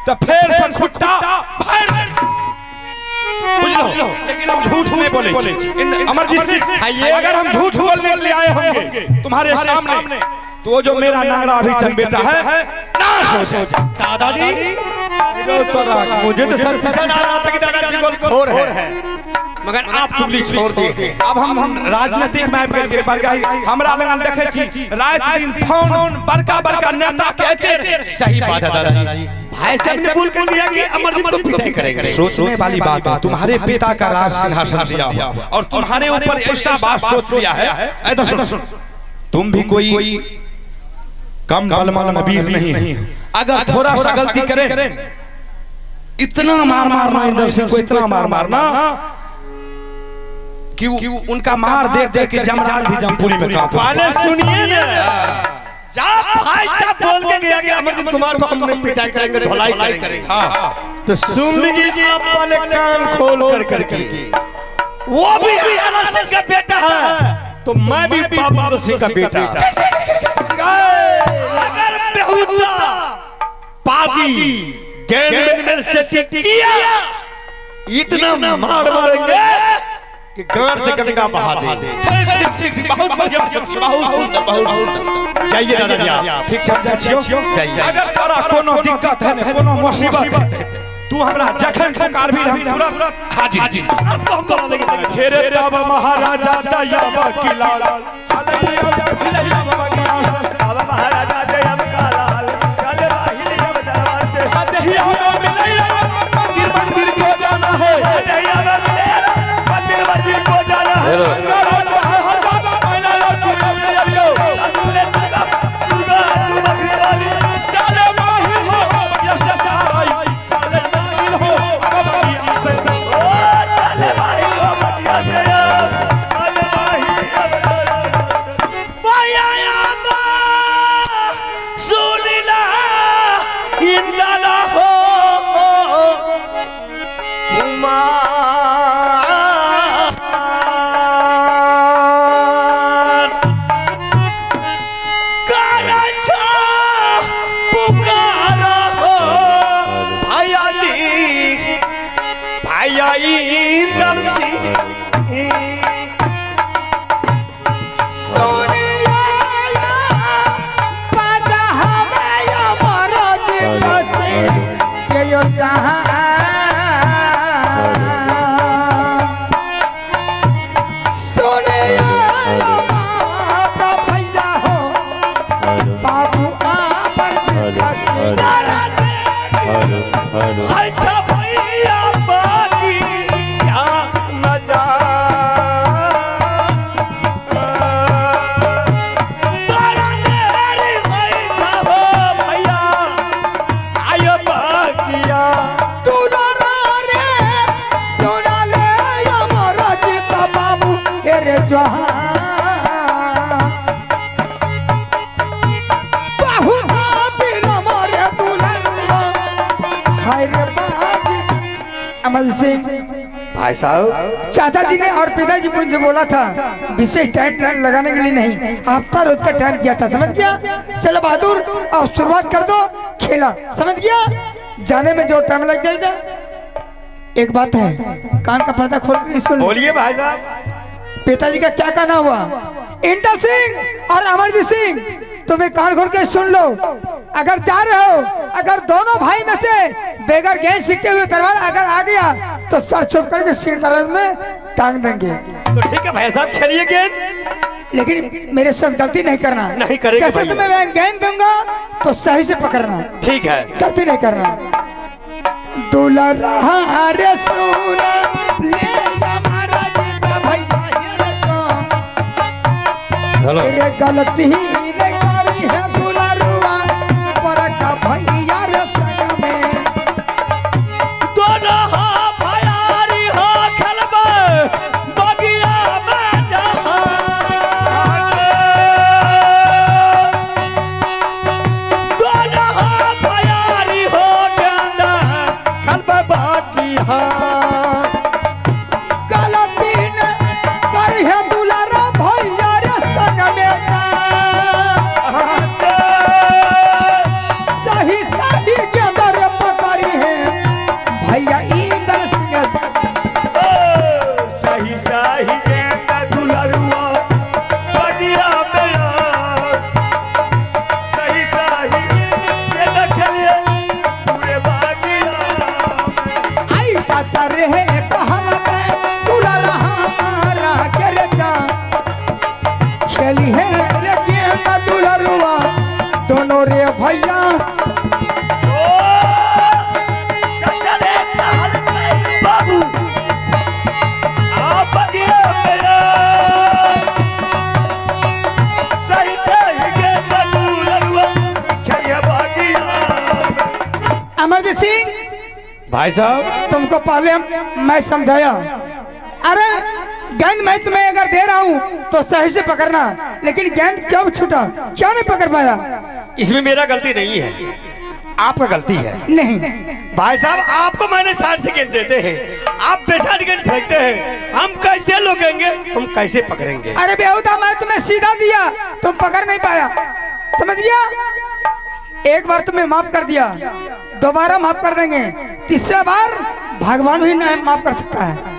तो फिर से खुट्टा बुझलो। लेकिन हम झूठ नहीं बोले। अमरजीत सिंह, अगर हम झूठ बोलने के लिए आए होंगे तुम्हारे सामने तो वो जो मेरा नांगरा अभिचंद बेटा है नाश हो जाए। दादाजी मुझे तो सच पसंद आ रहा था कि दादाजी गोलखोर है, मगर आप चुगली छोड़ दिए। अब हम राजनीतिक मैप के पर गई हमरा लगन देखे छी रात दिन फोन बड़का नेता कहते। सही बात है दादाजी, भाई साहब ने बोल कर दिया कि अमरजीत को पिटाई करेंगे। सोचने वाली बात है, तुम्हारे पिता का राज सिंहासन दिया हुआ और तुम्हारे ऊपर ऐसा बात सोच लिया है। ऐसा सुन, तुम भी कोई कम बलवान वीर नहीं है। अगर थोड़ा सा गलती करे इतना मार मारना, इंदर सिंह को इतना मार मारना कि उनका मार देख देख के जमराज भी जमपुरी में कांपा। पहले सुनिए ना, जब भाई साहब बोल के गया कि अमरजीत कुमार को हमने पिटाई करेंगे, धुलाई करेंगे, हाँ तो सुन लीजिए आप वाले कान खोल करके। वो भी अमर सिंह का बेटा है तो मैं भी बाबू सिंह का बेटा। अगर बेहुदा पाजी गेंद में से किया इतना मार मारेंगे कि गांड से गंगा बहा दे। ठीक, बहुत बढ़िया, बहुत जाइए दादाजी, ठीक समझा छियो, जाइए। अगर तोरा कोनो दिक्कत है न कोनो मुसीबत है तू हमरा जखन पुकार भी हम तुरंत हाजिर। अब हम बोला लगे घेरे तब महाराजा दयावा की लाल चलैया हिलैया बगिया से तब महाराजा दयावा का लाल चले हिलैया दरबार से दहिया में मिलैया मंदिर को जाना है, दहिया में मिलैया मंदिर को जाना है। भाई साहब चाचा जी ने और पिताजी को जो बोला था विशेष टाइम लगाने के लिए नहीं, हफ्ता रोज का टाइम किया था, समझ गया। चलो बहादुर और शुरुआत कर दो खेला, समझ गया। जाने में जो टाइम लग जाएगा। एक बात है, कान का पर्दा खोल सुन। बोलिए भाई साहब। पिताजी का क्या कहना हुआ? इंदर सिंह और अमरजीत सिंह तुम्हें कान खोल के सुन लो। अगर जा रहे हो, अगर दोनों भाई में से बेगर गेंद सीखते हुए तलवार अगर आ गया तो सर छुप करके सिर दर्द में टांग देंगे। तो ठीक है भाई साहब, खेलिए गेंद, लेकिन मेरे साथ गलती नहीं करना। नहीं करेंगे। जैसे तुम्हें मैं गेंद दूंगा तो सही से पकड़ना। ठीक है, गलती नहीं करना। दुल्हा रे सोना ले हमारा जीता भैया रे गलती रे करी है दुलारुआ पर का भैया रे संग में दोनों भैयारी हो खेलबे बगिया में जहां दोनों भैयारी हो गेंदा खेलबे बगिया गलती ने करी है दुलारा भैया रे संग में रे है कहला पे तुला रहा मारा करे जा खेली है रे गेंद दुलरुआ दोनों रे भैया चाचा रे कहल बाबू आप बगिया मेरा सही सही गेंद दुलरुआ खेलिया बगिया। अमरजीत सिंह भाई साहब तुमको पहले मैं समझाया, अरे गेंद मैं तुम्हें अगर दे रहा हूँ तो सही से पकड़ना, लेकिन गेंद क्यों छूटा, क्यों नहीं पकड़ पाया? इसमें मेरा गलती नहीं है, आपका गलती है। नहीं भाई साहब आपको मैंने 60 सेकंड देते हैं, आप बेसाठ गेंद फेंकते हैं, हम कैसे लोगेंगे, हम कैसे पकड़ेंगे? अरे बेहुदा मैं तुम्हें सीधा दिया, तुम पकड़ नहीं पाया, समझ गया? एक बार तुम्हें माफ कर दिया, दोबारा माफ कर देंगे, तीसरा बार भगवान ही नहीं माफ कर सकता है।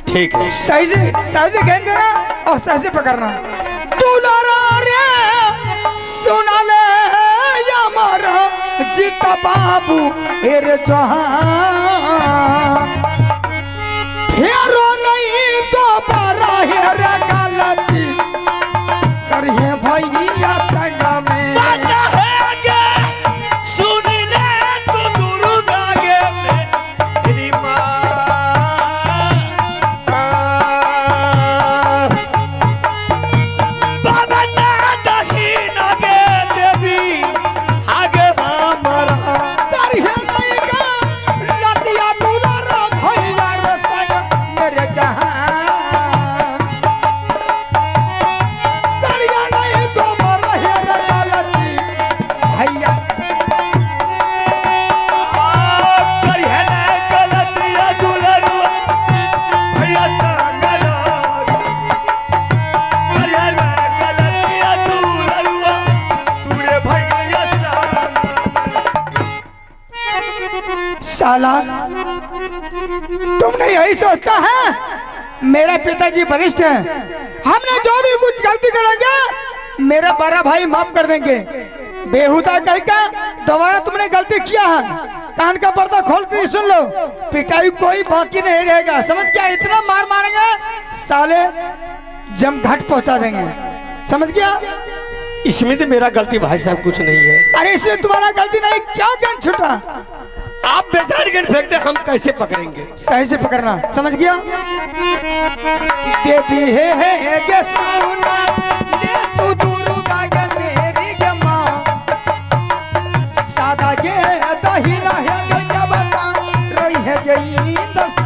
ठीक है, सही से गेंद देना और सही से पकड़ना। दुलारा रे सुना ले या मारा जीता बाबू हेरे जहां फेरो नहीं दोबारा हेरे गलती करिए भैया संग में। साला तुमने यही सोचा है? मेरा पिताजी वरिष्ठ हैं, हमने जो भी कुछ गलती करेंगे मेरा बड़ा भाई माफ कर देंगे। बेहुदा कह के दोबारा तुमने गलती किया है, कान का पर्दा खोल कर सुन लो, पिटाई कोई बाकी नहीं रहेगा, समझ गया? इतना मार मारेंगे साले जम घाट पहुंचा देंगे, समझ गया? इसमें तो मेरा गलती भाई साहब कुछ नहीं है। अरे इसमें तुम्हारा गलती नहीं, क्या गेंद छूटा? आप बेसाठ गेंद फेंकते, हम कैसे पकड़ेंगे? सही से पकड़ना, समझ गया? देवी है ये सोना ले तू दुर्गा के मेरी के माँ सादा के दहिना है गंगा बता रही है गई इंदर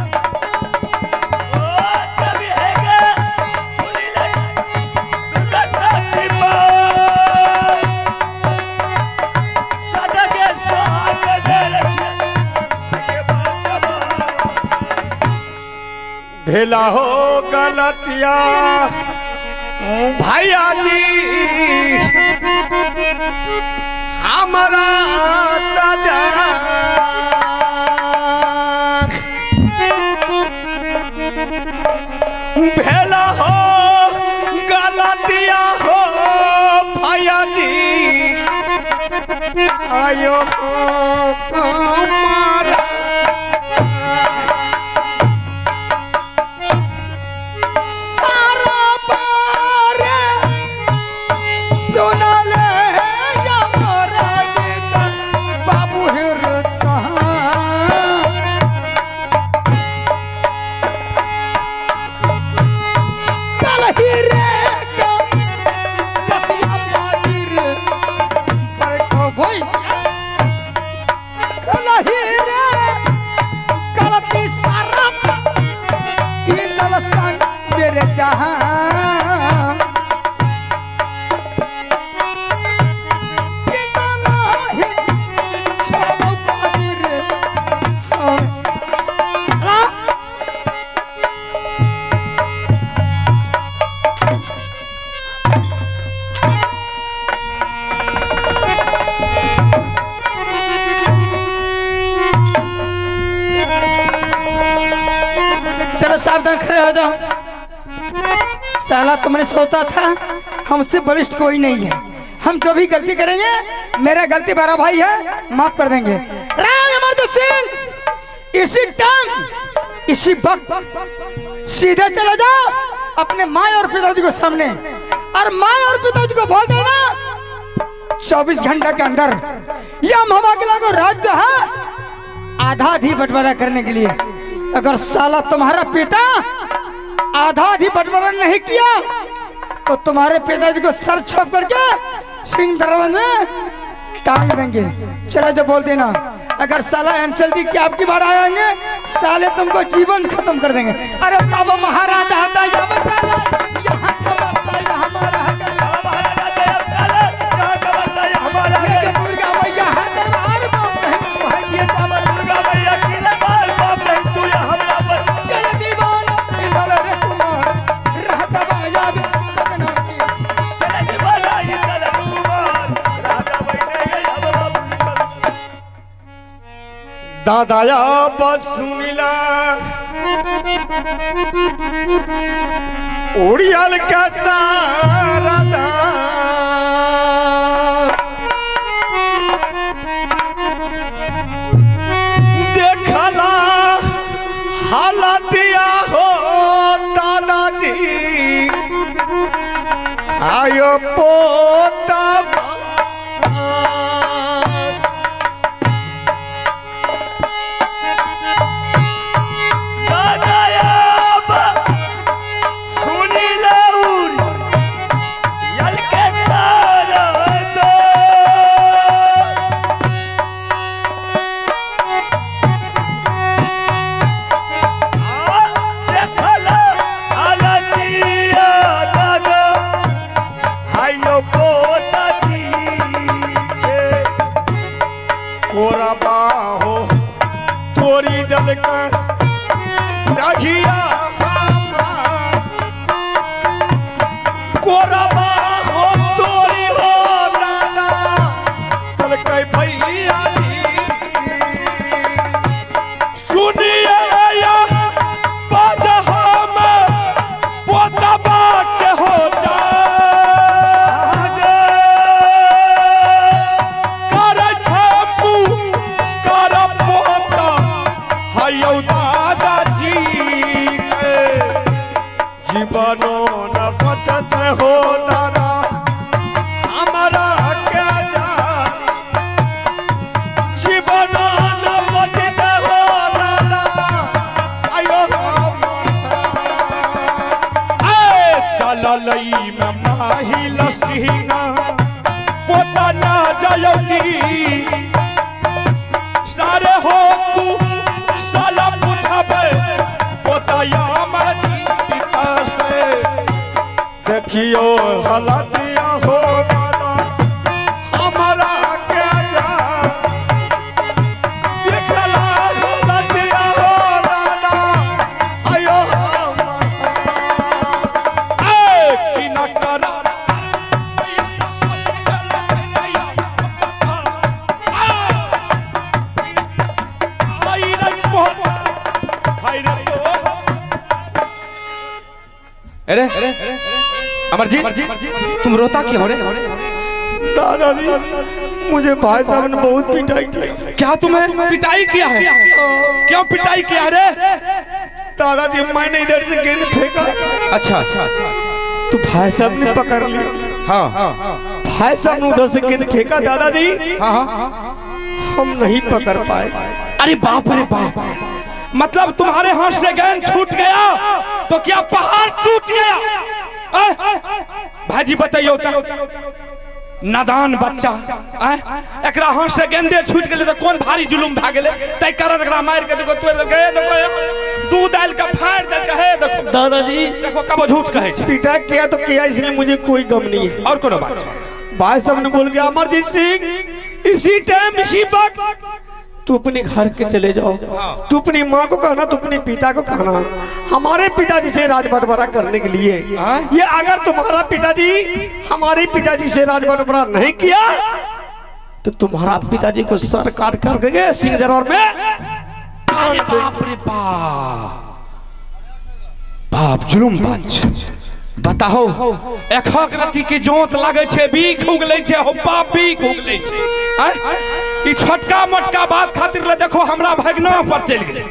भेला हो गलतिया भैया जी हमारा सजा भेला हो गलतिया हो भैया जी आयो हमारा सावधान खड़े हो जाओ। साला तुमने सोचा था हमसे वरिष्ठ कोई नहीं है, हम जो भी गलती करेंगे मेरा गलती बड़ा भाई है, माफ कर देंगे। राज अमरजीत सिंह इसी टाइम इसी वक्त सीधे चले जाओ अपने माँ और पिताजी को सामने, और माँ और पिताजी को बोल देना 24 घंटे के अंदर यह महुआ किला को राज्य है आधा आधी बंटवारा करने के लिए। अगर साला तुम्हारा पिता आधा आधी बंटवारा नहीं किया तो तुम्हारे पिताजी को सर छोप करके सिंह दरबार में टांग देंगे। चलो जो बोल देना, अगर साला अंचल दी की आपकी बार आएंगे साले तुमको जीवन खत्म कर देंगे। अरे तब महाराजा आता यहाँ दादाया बस सुनिला उड़ियल का सारा देखला हालतिया हो दादाजी आयो पोता देखियो हलतिया हो दादा हमारा क्या जा देखला हलतिया हो दादा आयो कि न कर अरे अमरजीत तुम रोता क्यों हो रे? दादाजी मुझे भाई साहब ने बहुत पिटाई किया। क्या तुम्हें पिटाई किया है? क्यों पिटाई किया रे? दादाजी मैंने इधर से गेंद फेंका। अच्छा तो भाई साहब ने पकड़ लिया। हाँ भाई साहब ने उधर से गेंद फेंका दादाजी। हाँ हम नहीं पकड़ पाए। अरे बाप रे बाप, मतलब तुम्हारे हाथ से गेंद छूट गया तो क्या पहाड़ टूट गया? भाजी बताइयो नादान बच्चा एकरा हाथ से गेंदे छूट गए तो कौन भारी जुलुम भा गेले तै कारण एकरा मार के देखो तोड़ देलकै। देखो दूध डाल का फाड़ देलकै है। देखो दादाजी देखो कब झूठ कहे छै। पिटा किया तो किया, इसलिए मुझे कोई गम नहीं है। और कोनो बात? भाई साहब ने बोल गया अमरजीत सिंह इसी टाइम इसी वक्त तू अपने घर के चले जाओ। तू अपनी माँ को कहना, तू अपने पिता को कहना हमारे पिताजी से राज बंटवारा करने के लिए। ये अगर तुम्हारा पिताजी हमारे पिताजी से राज बंटवारा नहीं किया तो तुम्हारा पिताजी को सर काट कर गए सिंह दरबार में। बाप रे बाप जुलुम बात बताओ। एक रति की जोत लागे छे बीख उगले छे हो बाप बीख उगले छे। ई छोटका मोटका बात खातिर ले देखो हमरा भगना पर चल गेले।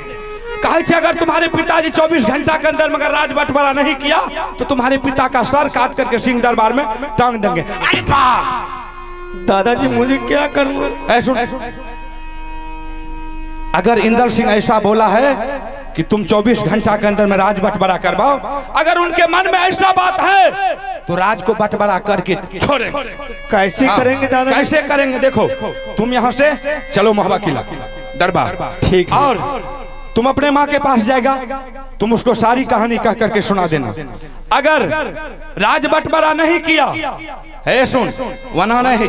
कहे अगर तुम्हारे पिताजी 24 घंटा के अंदर मगर राज बंटवारा नहीं किया तो तुम्हारे पिता का सर काट करके सिंह दरबार में टांग देंगे। अरे वाह दादाजी मुझे क्या करूं? ऐसा अगर इंदर सिंह ऐसा बोला है कि तुम 24 घंटा के अंदर में राज बंटवारा करवाओ, अगर उनके मन में ऐसा बात है तो राज को बंटवारा करके छोड़ेंगे। कैसे करेंगे दादा? कैसे करेंगे? देखो तुम यहाँ से चलो महबा किला दरबार, ठीक है, और तुम अपने माँ के पास जाएगा, तुम उसको सारी कहानी कह करके सुना देना। अगर राज बंटवारा नहीं किया है सुन वना नहीं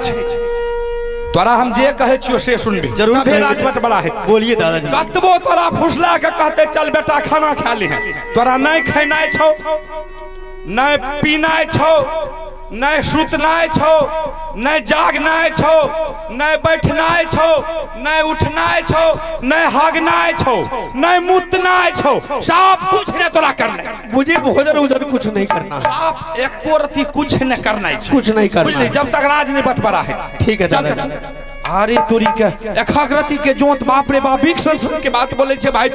तोरा हम जे कहे छियो से सुनबी जरूर। राज बंटवारा है बोलिए दादाजी। कतबो तोरा फुसला के कहते चल बेटा खाना खा ली है, तोरा नहीं खेनाइ छौ, नहीं पीनाइ छौ, नहीं सुतनाइ छौ, नहीं जागनाइ छौ, नहीं बैठनाइ छौ, नहीं उठनाइ छौ, नहीं हागनाइ छौ, नहीं मुतनाइ छौ, सब कुछ ने तोरा करना है। मुझे भोजन उजन कुछ नहीं करना, सब एको रति कुछ न करना है, कुछ नहीं करना जब तक राज नहीं बंटवारा है। ठीक है दादा। अरे तोरी के एक रति के जोत बाप रे बाप, के बात बोले छे भाई।